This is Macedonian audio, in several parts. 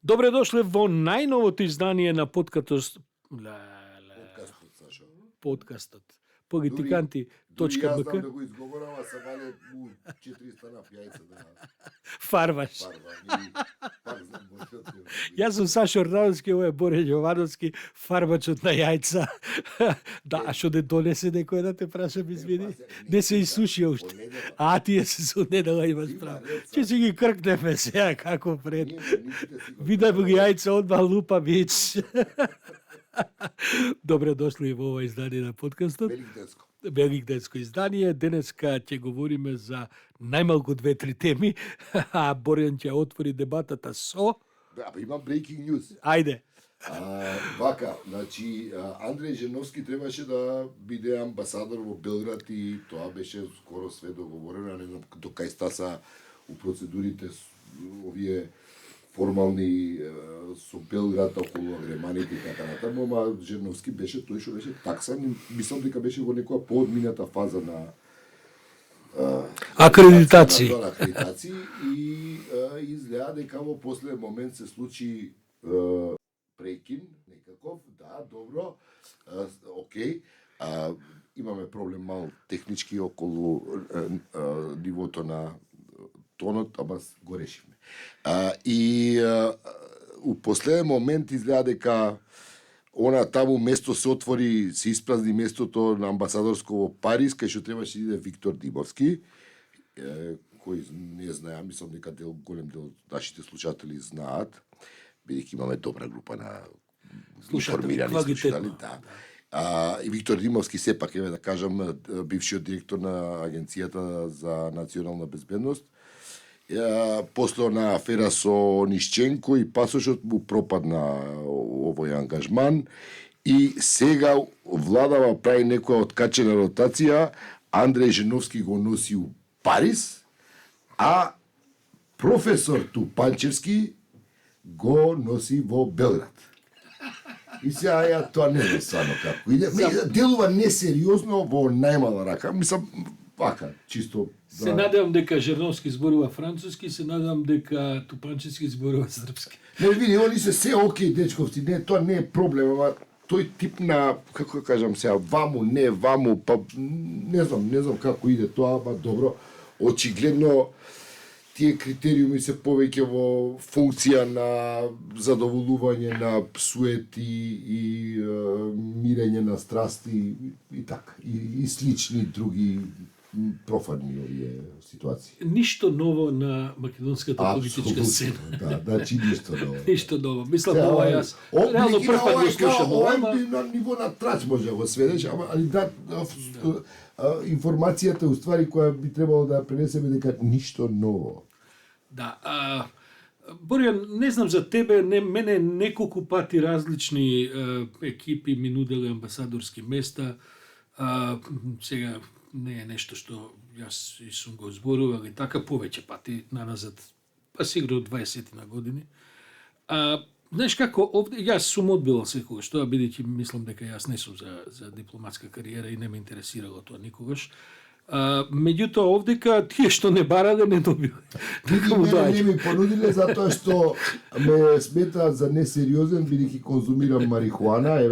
Добре дошле во најновото издание на подкастот. Подкастот, Сашо. Подкастот. Дури јас Погитиканти.бк. знам да го изговорам, а са вале му 400 на пјајца да Фарваш. фарбам. И пак знам Божиот. Јас сум Сашо Ордановски, ова е Боре Јовановски, фарбачот на јајца. Да, а што да донесе некој да те прашам, извини? Не се исуши уште. А тие се со недела имаш право. Че си ги кркнеме сега, како пред. Видам ги јајца, одма лупа бич. Добре дошли во ова издание на подкастот. Великденско. Великденско издание. Денеска ќе говориме за најмалку 2-3 теми, а Борјан ќе отвори дебатата со... Абе, имам breaking news. Ајде. Вака, значи, Андреј Женовски требаше да биде амбасадор во Белград и тоа беше скоро све договорено, не знам до кај стаса у процедурите овие формални со Белград околу агреманите и така натаму, ама Женовски беше тој што беше таксан, мислам дека беше во некоја поодмината фаза на Акредитација. на акредитација и изгледа дека во последен момент се случи прекин некаков, да, добро, окей, имаме проблем мал технички околу нивото на тонот, ама го решивме. У последен момент изгледа дека она таму место се отвори, се испразни местото на амбасадорско во Париз, кај што требаше да иде Виктор Димовски, кој не знае, мислам дека голем дел од нашите слушатели знаат, бидејќи имаме добра група на информирани слушатели, да. И Виктор Димовски сепак, еве да кажам, бившиот директор на Агенцијата за национална безбедност, после на афера со Нишченко и пасошот му пропадна овој ангажман и сега владава прави некоја откачена ротација, Андреј Женовски го носи у Париз, а професор Тупанчевски го носи во Белград. И сега ја тоа не е стварно како иде. Делува несериозно во најмала рака. Мислам, вака, чисто... Се надевам дека Жерновски зборува француски, се надевам дека Тупанчевски зборува српски. Не, види, они се окей, дечковци, не, тоа не е проблем, ама тој тип на, како да кажам сега, ваму, не ваму, па не знам како иде тоа, ама добро, очигледно тие критериуми се повеќе во функција на задоволување на суети и мирење на страсти и така, и слични други профани овие ситуации. Ништо ново на македонската политичка сцена. Да, значи ништо ново. Ништо ново. Мислам ова јас. Реално прв пат го слушам ова, ама на ниво на трач може да го сведеш, али да информацијата уствари која би требало да ја пренесеме дека ништо ново. да, Борјан, не знам за тебе, мене неколку пати различни екипи ми нуделе амбасадорски места. Сега не е нешто што јас и сум го зборувал и така повеќе пати наназад, па сигурно 20 на години. Знаеш како, овде јас сум одбилал секогаш тоа, бидејќи мислам дека јас не сум за дипломатска кариера и не ме интересирало тоа никогаш. Меѓутоа овдека тие што не барале не добиле. Види, мене не ми понудиле затоа што ме сметаат за несериозен бидејќи конзумирам марихуана,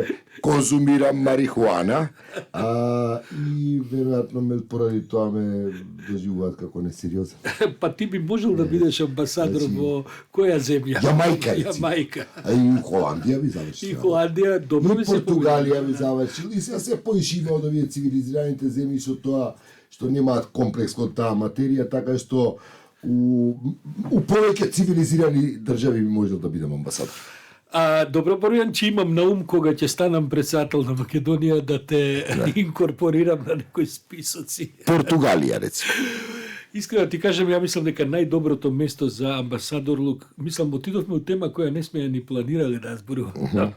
и веројатно ме поради тоа ме доживуваат како несериозен. Па ти би можел да бидеш амбасадор во која земја? Јамајка. А и Холандија би завршил. И Холандија добро би И се Португалија би завршил. И сега се поишива од овие цивилизираните земји со тоа што немаат комплекс кон таа материја, така што у повеќе цивилизирани држави би можел да бидам амбасадор. Добро, Борјан, че имам на ум кога ќе станам председател на Македонија да те инкорпорирам на некои списоци. Португалија, рецимо. Искрено ти кажам, ја мислам дека најдоброто место за амбасадорлук, мислам, отидовме од тема која не сме ни планирале да зборуваме.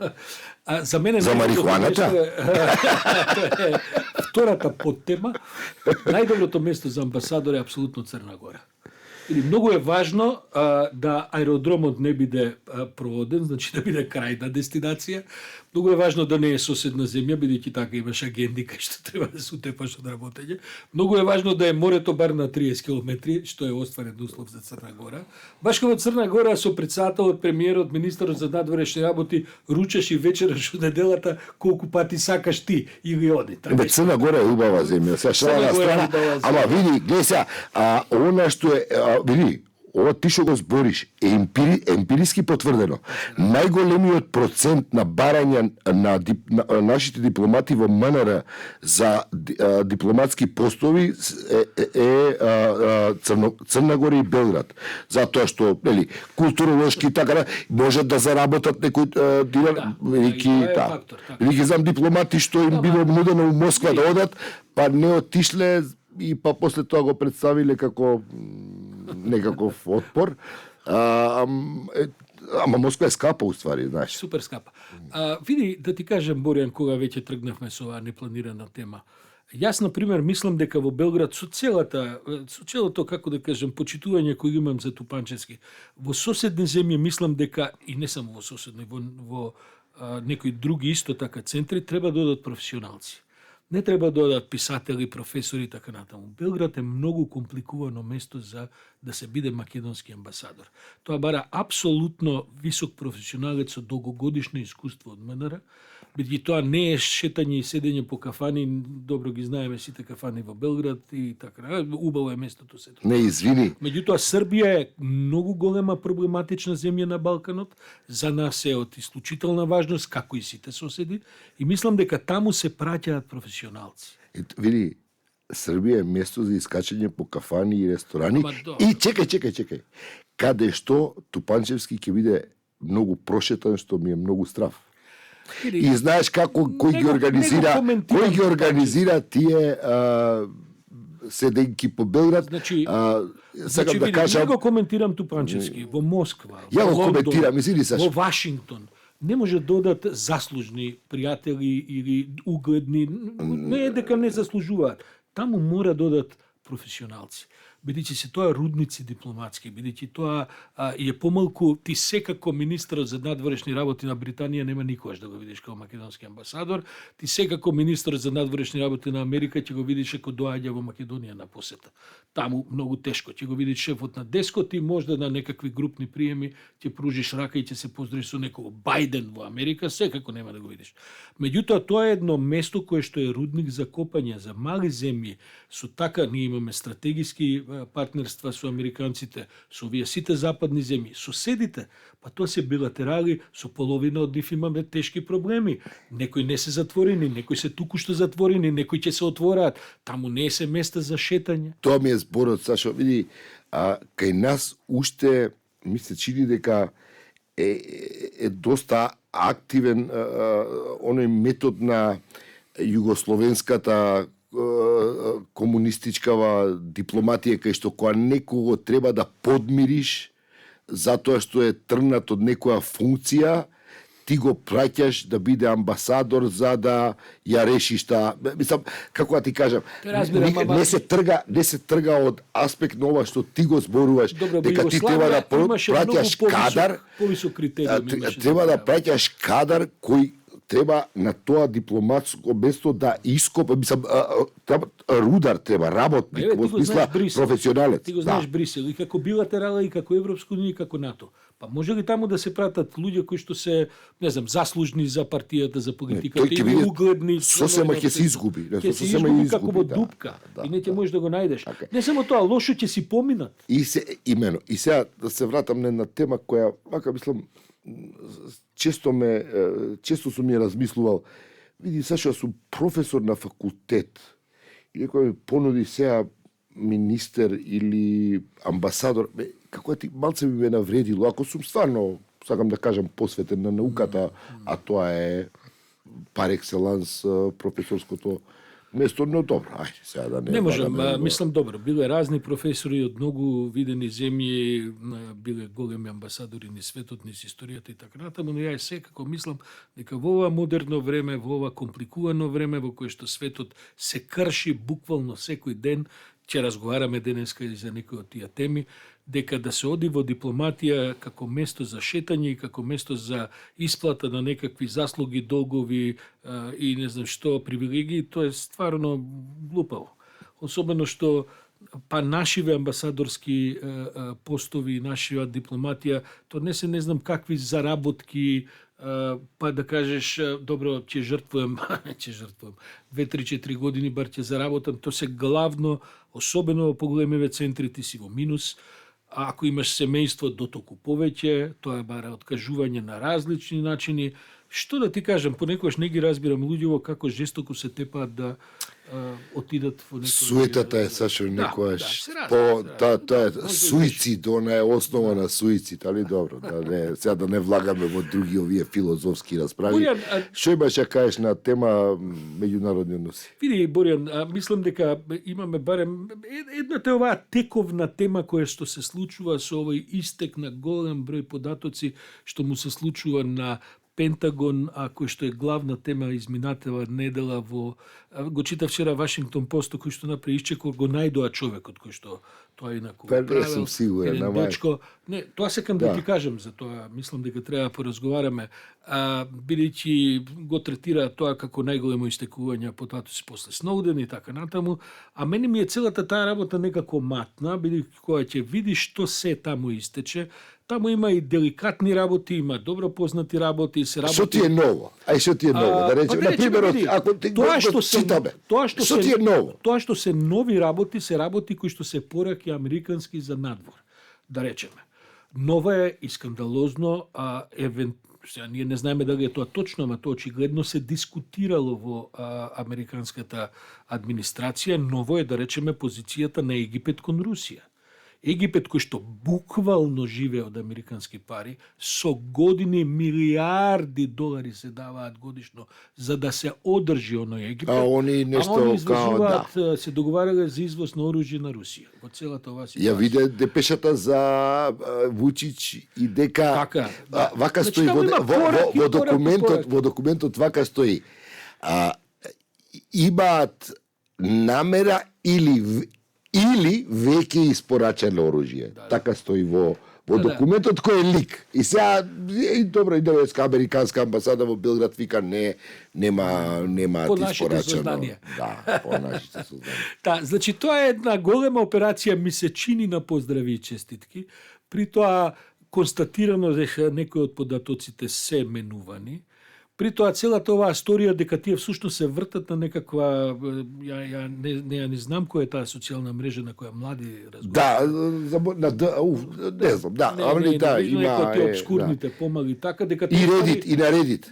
За мене за марихуаната? Тоа е втората подтема. Најдоброто место за амбасадор е апсолутно Црна Гора. Или многу е важно да аеродромот не биде проводен, значи да биде крајна дестинација, Многу е важно да не е соседна земја, бидејќи така имаш агенди кај што треба да се утепаш од работење. Многу е важно да е морето бар на 30 километри, што е остварен услов за Црна Гора. Баш кога Црна Гора со председателот, премиерот, министерот за надворешни работи ручаш и вечераш од неделата колку пати сакаш ти или они. Бе, Црна Гора е убава земја, сега шала на страна, ама види, гледай сега, она што е, види, ова ти што го збориш е емпириски потврдено. Најголемиот процент на барања на нашите дипломати во МНР за дипломатски постови е Црна Гора и Белград. Затоа што, нели, културолошки така можат да заработат некој динар, велики знам дипломати што им било нудено у Москва да одат, па не отишле и па после тоа го представиле како некаков отпор. Ама Москва е скапа, уствари, знаеш. Супер скапа. Види, да ти кажем, Боријан, кога веќе тргнавме со оваа непланирана тема. Јас, например, мислам дека во Белград со целото, како да кажем, почитување кој имам за Тупанчевски, во соседни земји мислам дека, и не само во соседни, во некои други исто така центри, треба да одат професионалци. Не треба да одат писатели, професори и така натаму. Белград е многу компликувано место за да се биде македонски амбасадор. Тоа бара апсолутно висок професионалец со долгогодишно искуство од МНР, бидејќи тоа не е шетање и седење по кафани, добро ги знаеме сите кафани во Белград и така. Убаво е местото сето. Не, извини. Меѓутоа Србија е многу голема проблематична земја на Балканот, за нас е од исклучителна важност, како и сите соседи, и мислам дека таму се праќаат професионалци. Види, Србија е место за искачање по кафани и ресторани. И чекај. Каде што Тупанчевски ќе биде многу прошетан, што ми е многу страв. И знаеш како кој ги организира тие седенки по Белград. Значи, да кажам, не го коментирам Тупанчевски во Москва, ја го коментирам, извини Саша. Во Вашингтон. Не може да додат заслужни пријатели или угледни, не е дека не заслужуваат. Таму мора да додат професионалци. Бидејќи се тоа рудници дипломатски, бидејќи тоа е помалку, ти секако министерот за надворешни работи на Британија нема никогаш да го видиш како македонски амбасадор, ти секако министерот за надворешни работи на Америка ќе го видиш ако доаѓа во Македонија на посета. Таму многу тешко ќе го видиш шефот на Деско, ти можда на некакви групни приеми ќе пружиш рака и ќе се поздравиш со некој Бајден во Америка, секако нема да го видиш. Меѓутоа тоа е едно место кое што е рудник за копање за мали земји, со така ние имаме стратегиски партнерства со американците, со овие сите западни земји, соседите, па тоа се билатерали, со половина од нив имаме тешки проблеми. Некои не се затворени, некои се тукушто затворени, некои ќе се отвораат. Таму не се места за шетање. Тоа ми е зборот, Сашо, види, кај нас уште ми се чини дека е доста активен оној метод на југословенската комунистичкава дипломатија, кај што кога некого треба да подмириш затоа што е тргнат од некоја функција, ти го праќаш да биде амбасадор за да ја решиш таа. Мислам, како да ти кажам, не се трга од аспект на ова што ти го зборуваш, дека ти треба да праќаш кадар, треба да праќаш кадар кој треба на тоа дипломатско место да ископа, мислам, рудар треба, работник, во смисла професионалец. Ти го знаеш Брисел и како билатерала и како Европска унија и како НАТО. Па може ли таму да се пратат луѓе кои што се, не знам, заслужни за партијата, за политиката или угледни? Сосема ќе се изгуби. Ќе се изгуби како во дупка. И не ќе можеш да го најдеш. Не само тоа, лошо ќе си поминат. И сега да се вратам на една тема која, вака мислам, често сум ја размислувал. Види, Сашо, сум професор на факултет. И некој ми понуди сега министер или амбасадор, како ти малце ми ме навредило, ако сум стварно, сакам да кажам, посветен на науката, а тоа е пар екселанс професорското место, но добро, ајде сега да не можам, мислам добро, биле разни професори од многу видени земји, биле големи амбасадори низ светот, низ историјата и така натаму, но ја секако мислам дека во ова модерно време, во ова компликувано време во кое што светот се крши буквално секој ден, ќе разговараме денеска и за некои од тие теми, дека да се оди во дипломатија како место за шетање и како место за исплата на некакви заслуги, долгови и не знам што, привилегии, тоа е стварно глупаво. Особено што нашиве амбасадорски постови, нашива дипломатија, то не се не знам какви заработки, па да кажеш, добро, ќе жртвувам, 2-3-4 години бар ќе заработам, то се главно, особено во поголемиве центри, ти си во минус, а ако имаш семејство, дотолку повеќе, тоа бара откажување на различни начини. Што да ти кажам, понекогаш не ги разбирам луѓето како жестоко се тепаат да отидат во некој... Суетата е, Сашо, некојаш тоа е суицид, она е основа на суицид, али добро, сега да не влагаме во други овие филозофски расправи. Боријан, Што имаш да кажеш на тема меѓународни односи? Види, Боријан, мислам дека имаме барем едната е оваа тековна тема која што се случува со овој истек на голем број податоци што му се случува на Пентагон, а кој што е главна тема изминатава недела го читав вчера Вашингтон Пост, кој што направи исчекор, го најдоа човекот кој што тоа инаку Па не сум сигурен, дечко. Не, тоа сакам да ти кажам за тоа, мислам дека треба да поразговараме, бидејќи го третира тоа како најголемо истекување потатоци после Сноуден и така натаму, а мене ми е целата таа работа некако матна, бидејќи кога ќе видиш што се таму истече, таму има и деликатни работи, има добро познати работи, се работи. Што ти е ново? Што ти е ново? Да речеме, на пример, ако ти го читаме. Што ти е ново? Тоа што се нови работи, се работи кои што се пораки американски за надвор. Да речеме. Нова е и скандалозно, сега ние не знаеме дали е тоа точно, ама тоа очигледно се дискутирало во американската администрација. Ново е, да речеме, позицијата на Египет кон Русија. Египет, кој што буквално живее од американски пари, со години милиарди долари се даваат годишно за да се одржи оној Египет. А они нешто извршуваат, се договарале за извоз на оружје на Русија во целата оваа ситуација. Ја виде депешата за Вучич и дека вака стои во документот вака стои. Имаат намера или веќе испорачено оружје. Така стои во документот кој е лик. И сега добро идеска американска амбасада во Белград вика нема испорачено. Да, по нашите сознанија. Значи тоа е една голема операција месечини на поздрави и честитки. При тоа констатирано дека некои од податоците се менувани. При тоа целата оваа историја дека тие всушност се вртат на некаква не знам која е таа социјална мрежа на која млади разговараат. Не знам, има тие обскурните помали така дека и Reddit. Reddit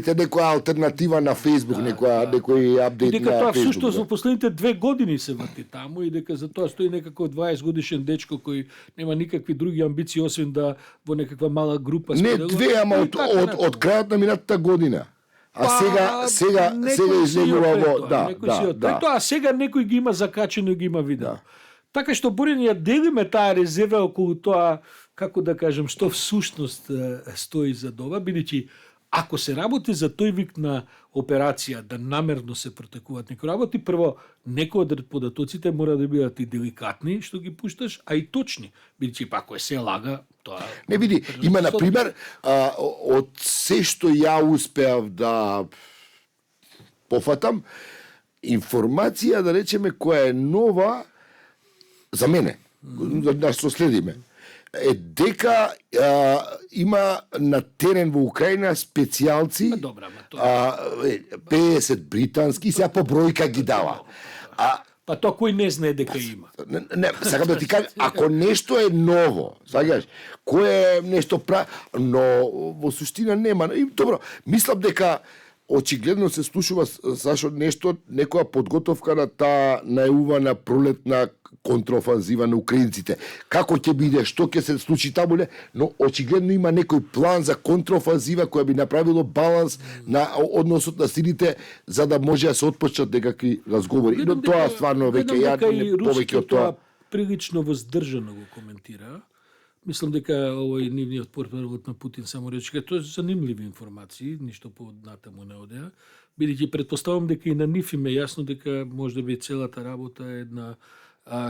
е некоја алтернатива на Facebook, некој апдейт на Facebook. Дека тоа всушност во последните 2 години се врти таму и дека за тоа стои некако 20 годишен дечко кој нема никакви други амбиции освен да во некаква мала група споделува. Не две, ама од крајот на минатата година. А сега излегува во тоа сега некој ги има закачено и ги има видео. Така што Борин ја делиме таа резерва околу тоа, како да кажем, што всушност стои за ова, бидејќи ако се работи за тој вик на операција да намерно се протекуваат некои работи, прво некои од податоците мора да бидат и деликатни што ги пушташ, а и точни, бидејќи ако се лага, тоа... Не види, има на пример од се што ја успеав да пофатам информација, да речеме, која е нова за мене, да што следиме, е дека има на терен во Украина специјалци, 50 британски, сега по бројка ги дава. Па тоа кој не знае дека има. Не, сакам да ти кажам, ако нешто е ново, саѓаш, кое е нешто но во суштина нема. И добро, мислам дека очигледно се слушува, Сашо, некоја подготовка на таа најувана пролетна контраофанзива на украинците. Како ќе биде, што ќе се случи таму, но очигледно има некој план за контраофанзива која би направило баланс на односот на силите за да може да се отпочнат некакви разговори. Но тоа стварно веќе повеќе од тоа прилично воздржано го коментира. Мислам дека овој нивниот портпаролот на Путин само рече дека тоа е занимливи информации, ништо понатаму не одеа, бидејќи претпоставувам дека и на нив им е јасно дека можеби целата работа е една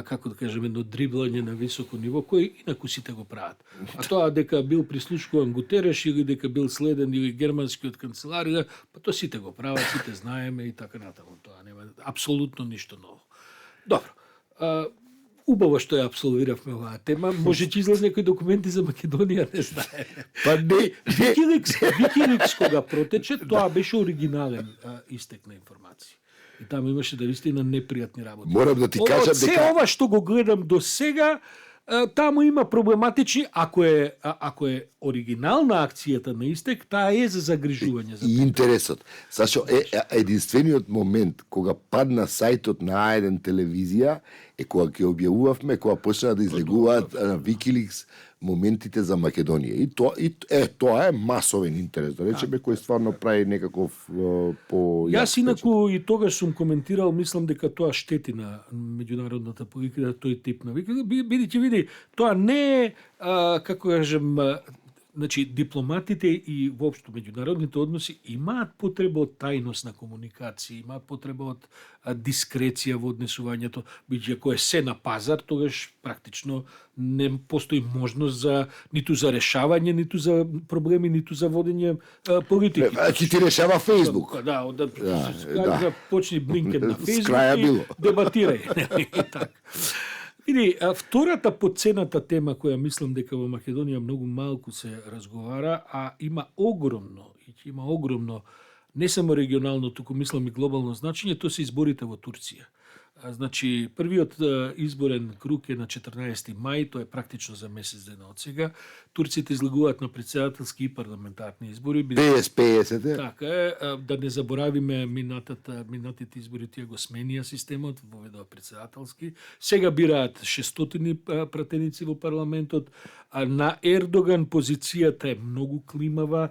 како да кажеме, едно дриблање на високо ниво, кој инаку сите го прават. А тоа дека бил прислушкуван Гутереш или дека бил следен или германскиот канцелар, па тоа сите го прават, сите знаеме и така натаму. Тоа нема апсолутно ништо ново. Добро. Убаво што ја абсолвиравме оваа тема. Може ќе излезе некои документи за Македонија, не знае. Па не. Викиликс кога протече, тоа беше оригинален истек на информации. И таму имаше наистина непријатни работи. Морам да ти кажам дека се ова што го гледам до сега, таму има проблематични, ако е оригинална акцијата на истек, таа е за загрижување. И интересот. Зашо единствениот момент кога падна сајтот на А1 телевизија е кога ќе објавувавме, кога почна да излегуваат на Викиликс моментите за Македонија. И тоа е масовен интерес, да речеме, кој стварно прави некаков Јас инаку и тогаш сум коментирал, мислам дека тоа штети на меѓународната политика, тој тип на бидејќи види, тоа не е како кажем, значи дипломатите и воопшто меѓународните односи имаат потреба од тајност на комуникација, имаат потреба од дискреција во однесувањето, бидејќи ако е се на пазар, тогаш практично не постои можност за ниту за решавање, ниту за проблеми, ниту за водење политики. Ќе ти решава Фејсбук. Да, почни Блинкен на Фејсбук и дебатирај. Так. Види, втората подцената тема која мислам дека во Македонија многу малку се разговара, а има огромно, не само регионално, туку мислам и глобално значење, тоа се изборите во Турција. Значи, првиот изборен круг е на 14 мај, тоа е практично за месец дена од сега. Турците излегуваат на претседателски и парламентарни избори. 50-50. Така е, да не заборавиме минатите избори, тие го сменија системот, воведува претседателски. Сега бираат 600 пратеници во парламентот, а на Ердоган позицијата е многу климава,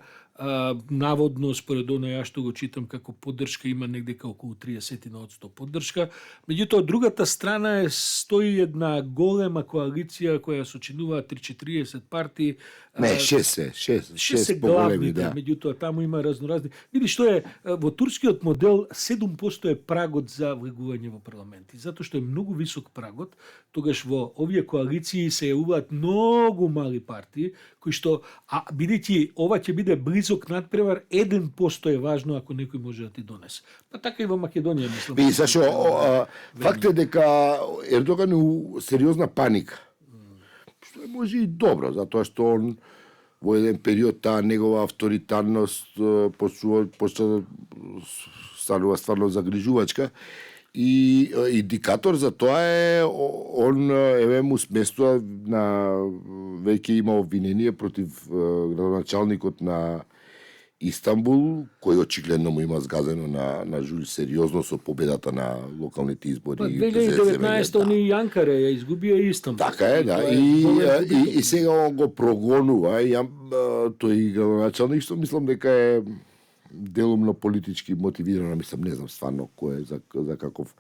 наводно според она ја што го читам како поддршка има негде околу 30% поддршка. Меѓутоа другата страна стои една голема коалиција која сочинува 30-40 партии. Не, 6 главните, да. Меѓутоа таму има разноразни. Види што е во турскиот модел 7% е прагот за влегување во парламенти. Затоа што е многу висок прагот, тогаш во овие коалиции се јавуваат многу мали партии кои што бидејќи ова ќе биде близок надпревар, 1% е важно ако некој може да ти донесе. Па така и во Македонија мислам. И зашо факт е дека Ердоган е у сериозна паника. Што е може и добро, затоа што он во еден период таа негова авторитарност почна да станува стварно загрижувачка. И индикатор за тоа е он му сместува на веќе има обвинение против градоначалникот на Истанбул, кој очигледно му има згазено на Жулј сериозно со победата на локалните избори. Па 2019 они и Анкара ја изгубија Истанбул. Така е, да. И сега он го прогонува. Тој градоначалник што мислам дека е делумно политички мотивирано, мислам, не знам стварно кој е за каков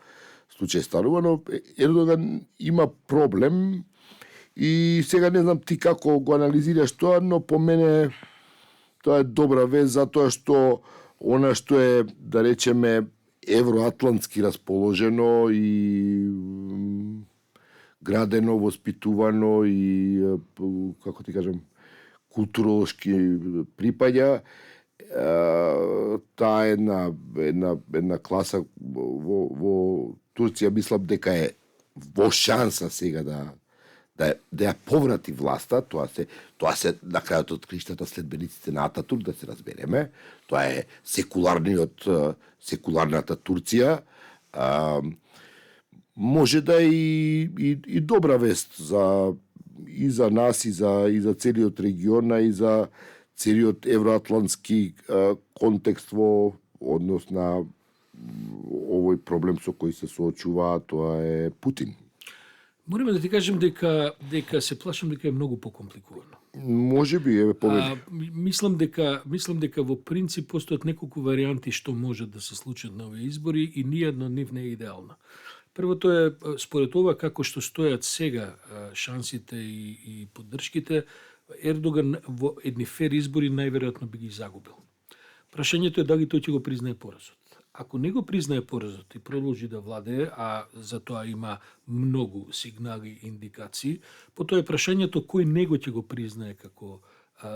случај станува, но Ердоган има проблем и сега не знам ти како го анализираш тоа, но по мене тоа е добра вест затоа што она што е, да речеме, евроатлантски расположено и градено, воспитувано и, како ти кажам, културолошки припаѓа, таа една класа во Турција мислам дека е во шанса сега да ја поврати власта, тоа се на крајот од криштата следбениците на Ататурк, да се разбереме, тоа е секуларната Турција, може да е и добра вест и за нас, и за целиот регион, и за целиот евроатлантски контекст во однос на овој проблем со кој се соочува, тоа е Путин. Мораме да ти кажем дека се плашам дека е многу покомпликувано. Може би е повеќе. Мислам дека во принцип постојат неколку варијанти што може да се случат на овие избори и ниједна од нив не е идеална. Првото е, според ова како што стојат сега шансите и поддршките, Ердоган во едни фер избори најверојатно би ги загубил. Прашањето е дали тој ќе го признае поразот. Ако не го признае поразот и продолжи да владее, а за тоа има многу сигнали и индикации, потоа е прашањето кој него ќе го признае како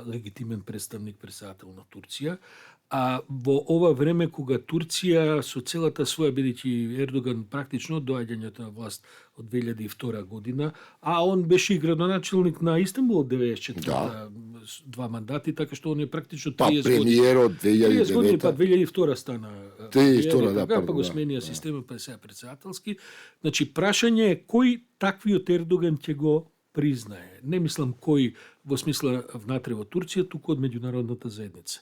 легитимен представник председател на Турција, а во ова време кога Турција со целата своја, бидејќи Ердоган практично од доаѓањето на власт од 2002 година, а он беше и градоначелник на Истанбул од 94 два мандати, така што он е практично 30 години. Премиер од 30 години, 2009. па 2002 стана. 2002, да, па го сменија системот, па сега председателски. Значи, прашање е кој таквиот Ердоган ќе го признае. Не мислам кој во смисла внатре во Турција, туку од меѓународната заедница.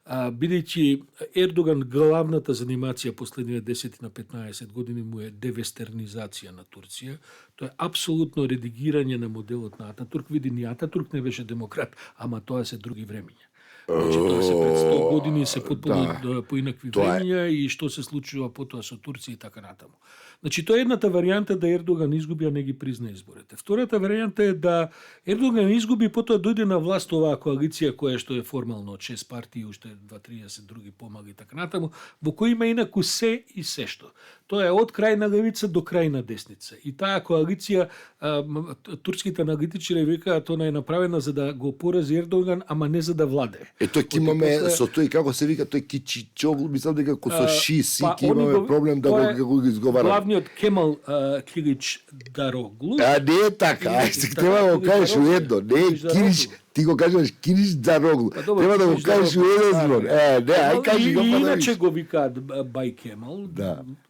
Бидејќи Ердоган главната занимација последниве 10 на 15 години му е девестернизација на Турција. Тоа е апсолутно редигирање на моделот на Ататурк. Види, ни Ататурк не беше демократ, ама тоа се други времиња. Значи, тоа се пред 100 години се потполно поинакви времиња и што се случува потоа со Турција и така натаму. Значи, тоа е едната варијанта да Ердоган изгуби, а не ги признае изборите. Втората варијанта е да Ердоган изгуби, потоа дојде на власт оваа коалиција која што е формално од 6 партии, уште 2-30 други помали и така натаму, во кој има инаку се и се што. Тоа е од крајна левица до крајна десница. И таа коалиција, турските аналитичари викаат, она е направена за да го порази Ердоган, ама не за да владее. Тој ќе имаме со тој, како се вика, тој Кичичоглу, мислам дека со Шиси ќе имаме проблем да го изговараме. Главниот Кемал Килич Дароглу. Не е така, треба да го кажеш уедно, не е Кириш, ти го кажеш Кириш Дароглу. Треба да го кажеш уедно збор. Не, ај кажи го па да. Иначе го викаат Бај Кемал,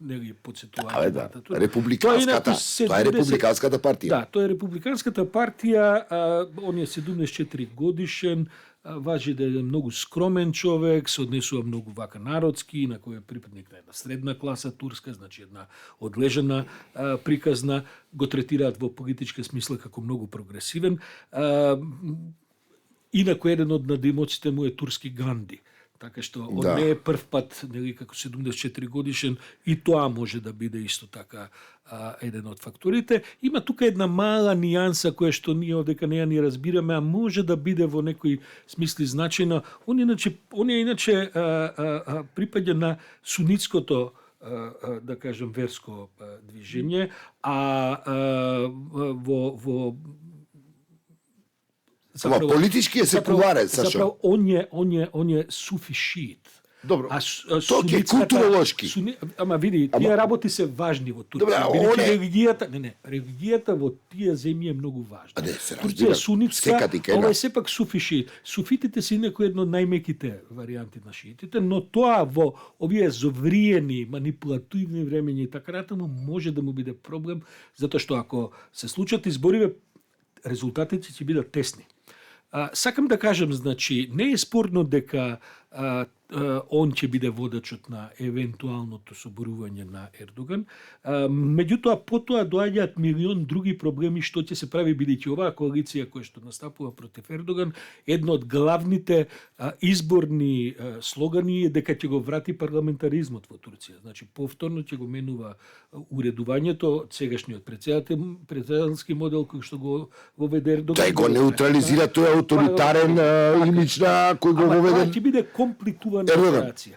не ги подсетуваат датата. Републиканската, тоа е републиканската партија. Да, тоа е републиканската партија, он е 74 годишен, важи да е многу скромен човек, се однесува многу вака народски, на кој е припадник на една средна класа турска, значи една одлежена приказна, го третираат во политичка смисла како многу прогресивен. Инако еден од надимоците му е турски Ганди. Така што он не е прв пат, нели, како 74 годишен, и тоа може да биде исто така еден од факторите. Има тука една мала нијанса која што ние одека не ја ни разбираме, а може да биде во некој смисли значајна. Он е иначе припаѓа на сунитското, да кажем, верско движење, а во Заправо, политички е секуларен, Сашо. Заправо, он е суфишиит. Добро, тоа е културолошки. Ама види, тие работи се важни во Турција. Добре, религијата во тие земји е многу важна. Турција е сунитска, ова е сепак суфишиит. Суфитите се инаку едно од најмеките варијанти на шиитите, но тоа во овие зовриени, манипулативни времења и така натаму може да му биде проблем, затоа што ако се случат избориве, резултатите ќе бидат тесни. Сакам да кажем, значи, не е спорно дека он ќе биде водачот на евентуалното соборување на Ердоган. Меѓутоа, потоа доаѓаат милион други проблеми што ќе се прави, бидејќи оваа коалиција која што настапува против Ердоган, едно од главните изборни слогани е дека ќе го врати парламентаризмот во Турција. Значи, повторно ќе го менува уредувањето, сегашниот председателски модел кој што го воведе Ердоган. Тај го неутрализира тој авторитарен имидж на кој го воведе. Ќе биде компликувана операција.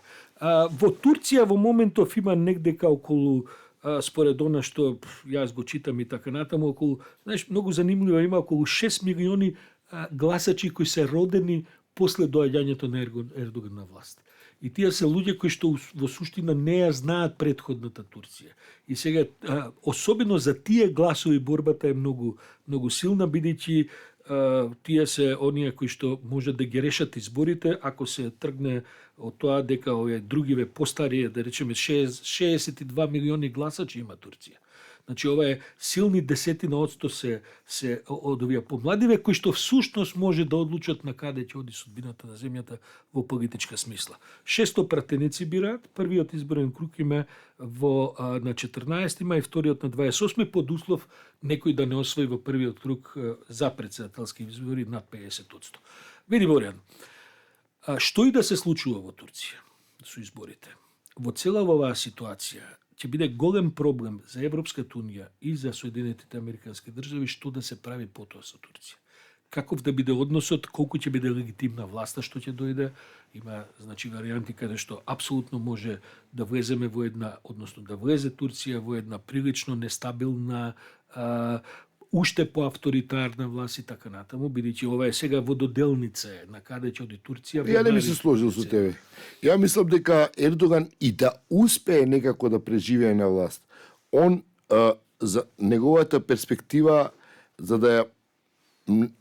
Во Турција во моментов има негдека околу, според она што јас го читам и така натаму, околу, знаеш, многу занимливо, има околу 6 милиони гласачи кои се родени после доаѓањето на Ердоган на власт. И тие се луѓе кои што во суштина не ја знаат претходната Турција. И сега, особено за тие гласови, борбата е многу силна, бидејќи тие се оние кои што може да ги решат изборите, ако се тргне од тоа дека овие другиве постари, да речеме 62 милиони гласачи има Турција. Значи, ова е силни 10% се од овие помладиве, кои што всушност може да одлучат на каде ќе оди судбината на земјата во политичка смисла. 600 пратеници бираат, првиот изборен круг има на 14 мај, вториот на 28 под услов некој да не освои во првиот круг за председателски избори над 50%. Види, Боријан, што и да се случува во Турција со изборите, во цела оваа ситуација, ќе биде голем проблем за Европската унија и за Соединетите американски држави што да се прави потоа со Турција. Каков да биде односот, колку ќе биде легитимна власта што ќе дојде, има значи варијанти каде што апсолутно може да влеземе во една, односно да влезе Турција во една прилично нестабилна уште поавторитарна власт и така натаму, бидејќи ова е сега вододелница на каде ќе оди Турција. Ја не би се сложил со тебе. Ја мислам дека Ердоган и да успее некако да преживее на власт, он за неговата перспектива за да ја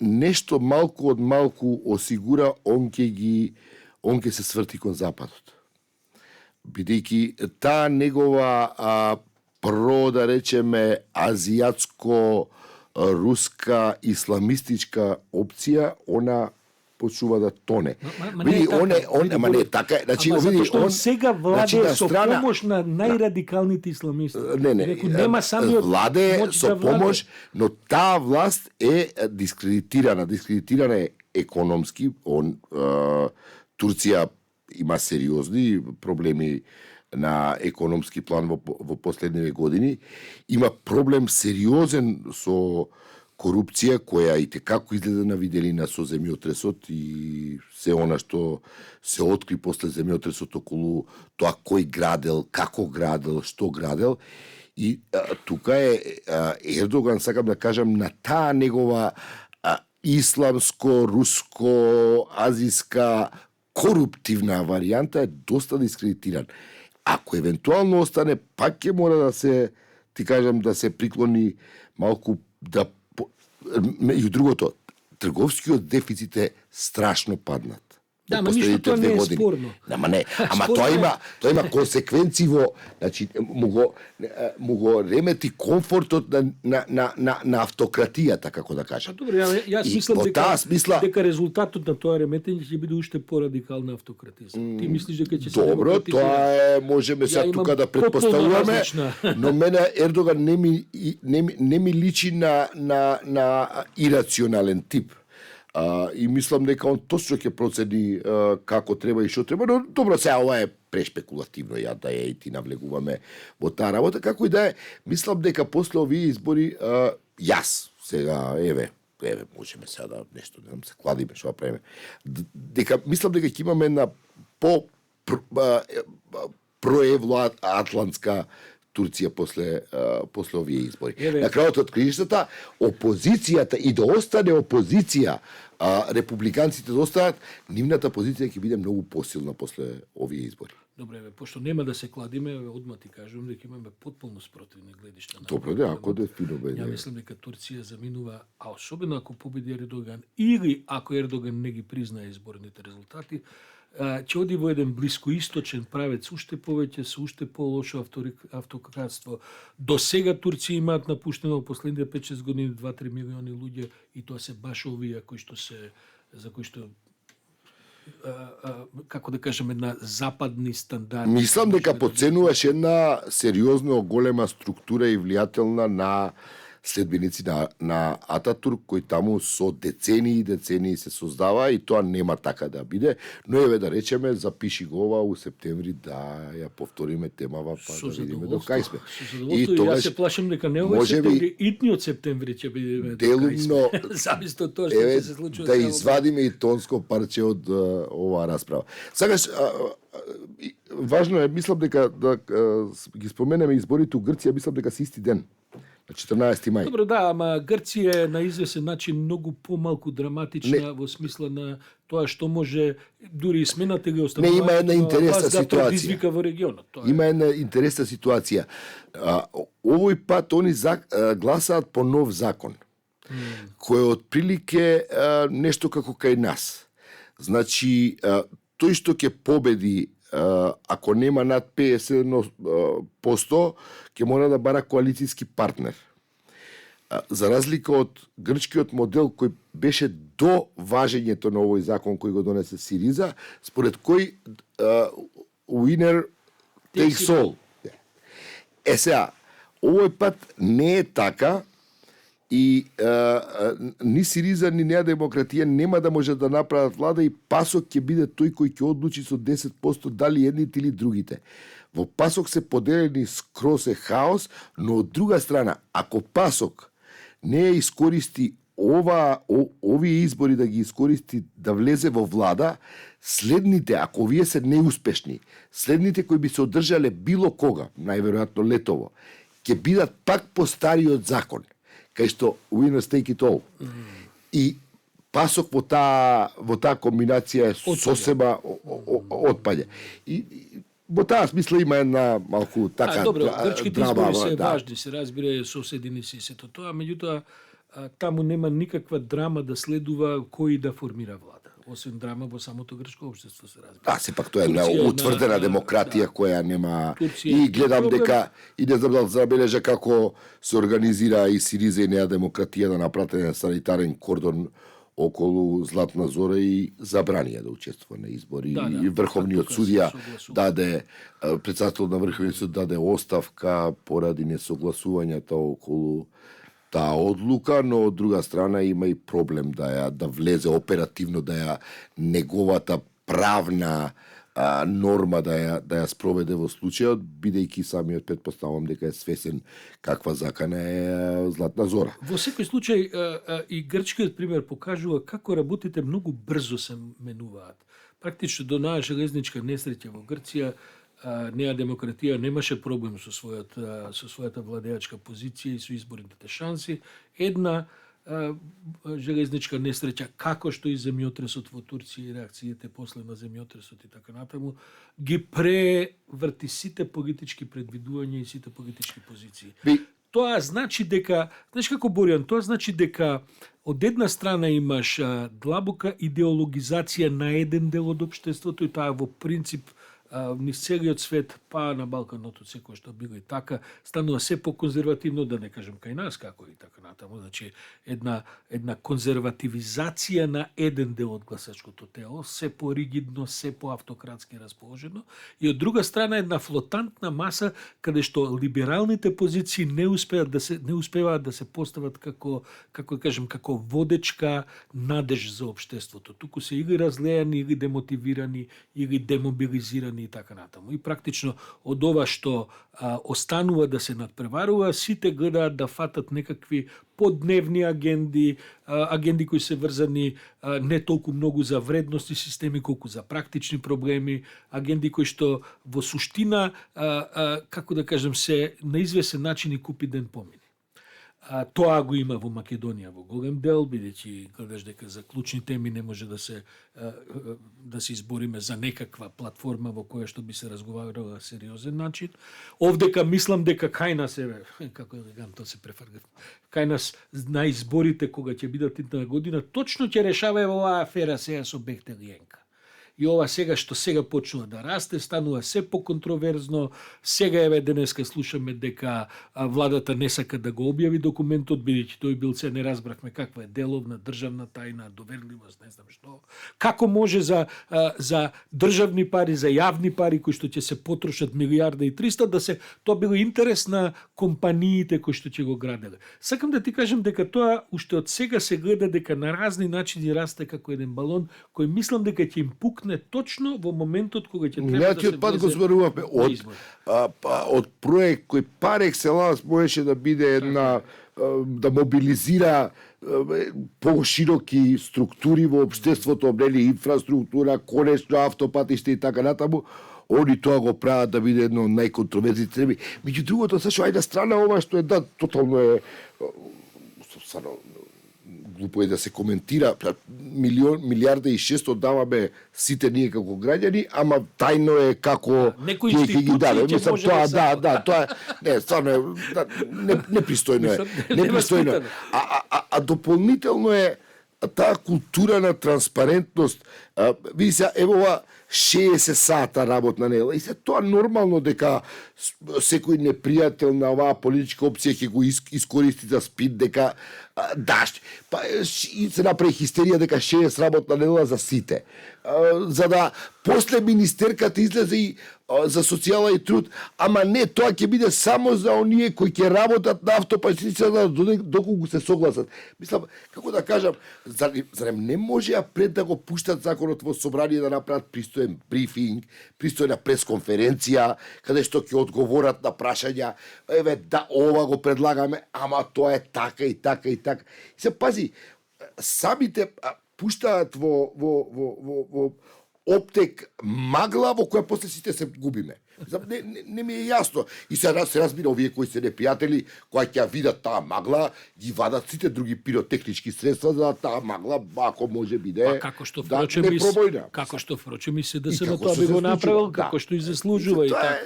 нешто малку од малку осигура, он ќе се сврти кон западот. Бидејќи таа негова да речеме азијатско руска исламистичка опција, она почнува да тоне. Види, ама не така, значи види он сега владее со страна, помош на најрадикалните исламисти. Нема самиот владее со помош, но таа власт е дискредитирана е економски. Турција има сериозни проблеми на економски план во последниве години. Има проблем сериозен со корупција која и како изгледа на виделина со земјотресот и се она што се откри после земјотресот околу тоа кој градел, како градел, што градел. И тука е Ердоган, сакам да кажам, на таа негова исламско, руско, азиска коруптивна варијанта е доста дискредитиран. Ако евентуално остане, пак ќе мора да се, ти кажам, да се приклони малку да и другото, трговскиот дефицит е страшно паднат. Да, ама ништо тоа не е спорно. Ама не, ама тоа има консеквенци во, значи му го ремети комфортот на автократијата, како да кажам. Добре, јас мислам дека резултатот на тоа реметење ќе биде уште порадикална автократизм. Ти мислиш дека ќе се Добро, тоа е, можеме сега тука да предпоставуваме, но мене Ердоган не ми личи на ирационален тип. И мислам дека он точно ќе процени како треба и што треба, но добро, сега ова е прешпекулативно, ја да ја и ти навлегуваме во таа работа, како и да е, мислам дека после овие избори, јас сега, еве, можеме сега да нешто, не се кладиме, што правиме, дека мислам дека ќе имаме една проевроатлантска Турција после овие избори. На крајот од краиштата, опозицијата и да остане опозиција, републиканците да останат, нивната позиција ќе биде многу посилна после овие избори. Добре, пошто нема да се кладиме, одма ти кажувам дека имаме потполно спротивни гледишта. Добре, ако да фино бе. Ја мислам дека Турција заминува, а особено ако победи Ердоган или ако Ердоган не ги признае изборните резултати, ќе оди во еден блискоисточен правец уште повеќе, со уште полошо автократство. До сега Турција имаат напуштено во последните 5-6 години 2-3 милиони луѓе и тоа се баш овие за кои што како да кажем, една западни стандарди. Мислам дека подценуваш една сериозно голема структура и влијателна на следбеници на Ататурк, кој таму со децении се создава и тоа нема така да биде, но еве да речеме, запиши го ова у септември да ја повториме темава, па да видиме до кај сме. И тогаш јас се плашам дека не овој септември, итниот септември ќе бидеме делумно, зависи од тоа што ќе се случи. Да извадиме и тонско парче од оваа расправа. Сакаш, важно е, мислам дека да ги споменеме изборите у Грција, мислам дека се исти ден. На 14 мај. Добро, да, ама Грција е на извесен начин многу помалку драматична во смисла на тоа што може дури и смената ги оставувањето. Не, има една интересна ситуација. Да предизвика во регионот. Има една интересна ситуација. Овој пат они гласаат по нов закон, кој е отприлике нешто како кај нас. Значи, тој што ќе победи, ако нема над 50%, ќе мора да бара коалицијски партнер. За разлика од грчкиот модел кој беше до важењето на овој закон кој го донесе Сириза, според кој winner takes all. Сега, овој пат не е така и ни Сириза, ни Неа демократија нема да може да направат влада и пасок ќе биде тој кој ќе одлучи со 10% дали едните или другите. Во Пасок се поделени скроз е хаос, но од друга страна, ако Пасок не ја искористи овие избори да ги искористи да влезе во влада, следните, ако овие се неуспешни, следните кои би се одржале било кога, најверојатно летово, ќе бидат пак по стариот закон, кај што winners take it all. И Пасок во таа комбинација сосема отпаѓа. И во таа смисла има една малку така добро, грчките избори се да. важни, се разбира, соседини си сето тоа, меѓутоа таму нема никаква драма да следува кој да формира влада. Освен драма во самото грчко општество се разбира. Да, сепак тоа е една утврдена демократија која нема Турција и гледам дека и не знам дали забележа како се организира и Сириза и Неа демократија да направи санитарен кордон околу Златна Зора и забранија да учествува на избори. И Врховниот судија даде, председател на Врховниот суд даде оставка поради несогласувањата околу таа одлука, но од друга страна има и проблем да влезе оперативно, да ја неговата правна норма да ја спроведе во случајот, бидејќи самиот претпоставам дека е свесен каква закана е Златна Зора. Во секој случај и грчкиот пример покажува како работите многу брзо се менуваат. Практично до онаа железничка несреќа во Грција, Неа демократија немаше проблем со својата владеачка позиција и со изборните шанси. Една железничка несреќа, како што и земјотресот во Турција и реакциите после на земјотресот и така натаму, ги преврти сите политички предвидувања и сите политички позиции. Тоа значи дека, знаеш како Боријан, тоа значи дека од една страна имаш длабока идеологизација на еден дел од општеството и таа во принцип низ целиот свет, па на Балканот од секој што било и така, станува се по-конзервативно, да не кажем кај нас како и така натаму, значи една конзервативизација на еден дел од гласачкото тело, се поригидно, се по-автократски расположено, и од друга страна една флотантна маса каде што либералните позиции не успеваат да се постават како кажем како водечка надеж за општеството. Туку се или разлејани, или демотивирани, или демобилизирани и така натаму. И практично од ова што останува да се надпреварува, сите гледаат да фатат некакви подневни агенди кои се врзани не толку многу за вредности системи, колку за практични проблеми, агенди кои што во суштина, како да кажем, се на извесен начин и купи ден помини. Тоа го има во Македонија во голем дел, бидејќи гледаш дека за клучни теми не може да се избориме за некаква платформа во која што би се разговарала сериозен начин. Овдека мислам дека кај нас како елегантно се префрга. Кај нас на изборите кога ќе бидат идната година точно ќе решава оваа афера сега со Бехтел и Енка. И ова сега што сега почнува да расте, станува се поконтроверзно. Сега денеска слушаме дека владата не сака да го објави документот, бидејќи тој бил се не разбрахме каква е деловна државна тајна, доверливост, не знам што. Како може за државни пари, за јавни пари кои што ќе се потрошат 1.300.000 да се тоа било интерес на компаниите кои што ќе го граделе. Сакам да ти кажам дека тоа уште од сега се гледа дека на разни начини расте како еден балон кој мислам дека ќе им пукне точно во моментот кога ќе треба да се пат го зборуваме од проект кој пар екселанс можеше да биде една да мобилизира пошироки структури во општеството, инфраструктура, конечно автопатишта и така натаму. Они тоа го прават да биде едно од најконтроверзните теми. Меѓу другото, сашо, ајде страна ова што е тотално е глупо е да се коментира, 1.600.000 даваме сите ние како граѓани, ама тајно е како ќе ги даде. Мислам, тоа не, стварно непристојно е. Непристојно. А дополнително е таа култура на транспарентност. Види се, ево ова 60 сата работна недела. И се тоа нормално дека секој непријател на оваа политичка опција ќе го искористи за спит, дека Да, и се направи хистерија дека ше е сработна недела за сите. За да после министерката излезе и за социјала и труд, ама не, тоа ќе биде само за оние кои ќе работат на автопатицата доколку се согласат. Мислам, како да кажам, зарем не можеа пред да го пуштат законот во собрание да направат пристоен брифинг, пристојна пресконференција, каде што ќе одговорат на прашања, еве да ова го предлагаме, ама тоа е така и така и така. И се пази, самите пуштаат во оптек магла во која после сите се губиме. Не ми е јасно. И се разбира овие кои се непријатели, кои ќе видат таа магла, ги вадат сите други пиротехнички средства за да таа магла, ако може биде, како што да впрочем не пробојна. Како што впрочем и се да И се како тоа што би се го случува, направил, да. како што и заслужува и така.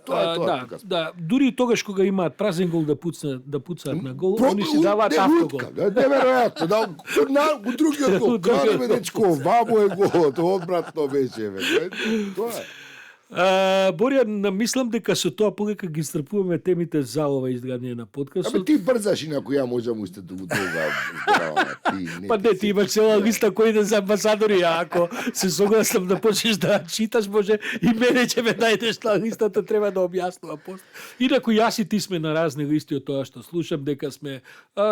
Тоа Да, тука сме. да, дури тогаш кога имаат празен гол да пуцаат на гол, Про- они си даваат не автогол. лутка, неверојатно, да, у другиот гол, караме дечко, ваму е голот, одвратно беше, бе. Тоа е. Боријан, мислам дека со тоа полека ги страпуваме темите за ова издание на Абе подкастот. ти брзаш, инаку ја можам уште долга. Па не, ти имаш цела листа кои да за амбасадори, а ако се согласам да почнеш да читаш, може и мене ќе ме најдеш на листата, треба да објаснува пост. Инаку јас и ти сме на разни листи од тоа што слушам, дека сме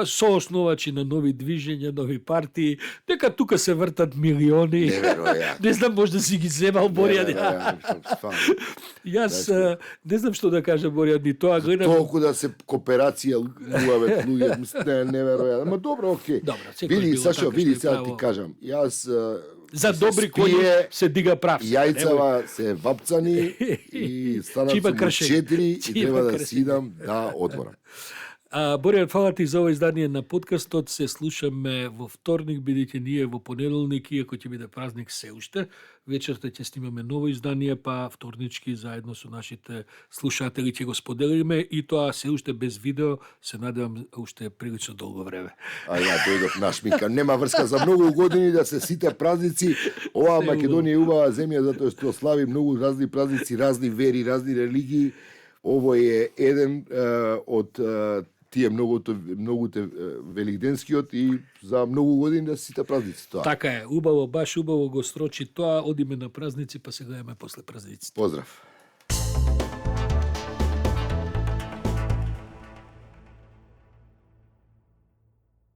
соосновачи на нови движења, нови партии, дека тука се вртат милиони. Неверојатно. Не знам, може да си ги земал, Боријан. Јас не знам што да кажам, Боријан, ни тоа гледам. Толку да се кооперација луѓе, неверојатно. Ама добро, окей. Добро, секој Види, било Сашо, така види што е сега право. ти кажам. Јас За се добри коњи спие, се дига прав. Јајцава се вапцани и станат Чима со кршење. 4 и Чима треба да кршење. си идам да одморам. Боријан, фала ти за ова издание на подкастот. Се слушаме во вторник, бидејќи ние во понеделник, иако ќе биде празник се уште. Вечерта ќе снимаме ново издание, па вторнички заедно со нашите слушатели ќе го споделиме и тоа се уште без видео, се надевам уште прилично долго време. А ја дојдов на шминка. Нема врска за многу години да се сите празници. Ова Македонија е убава земја затоа што слави многу разни празници, разни вери, разни религии. Овој е еден од тие многуте великденскиот и за многу години да се сите празници тоа. Така е, убаво, баш убаво го строчи тоа, одиме на празници, па се гледаме после празниците. Поздрав.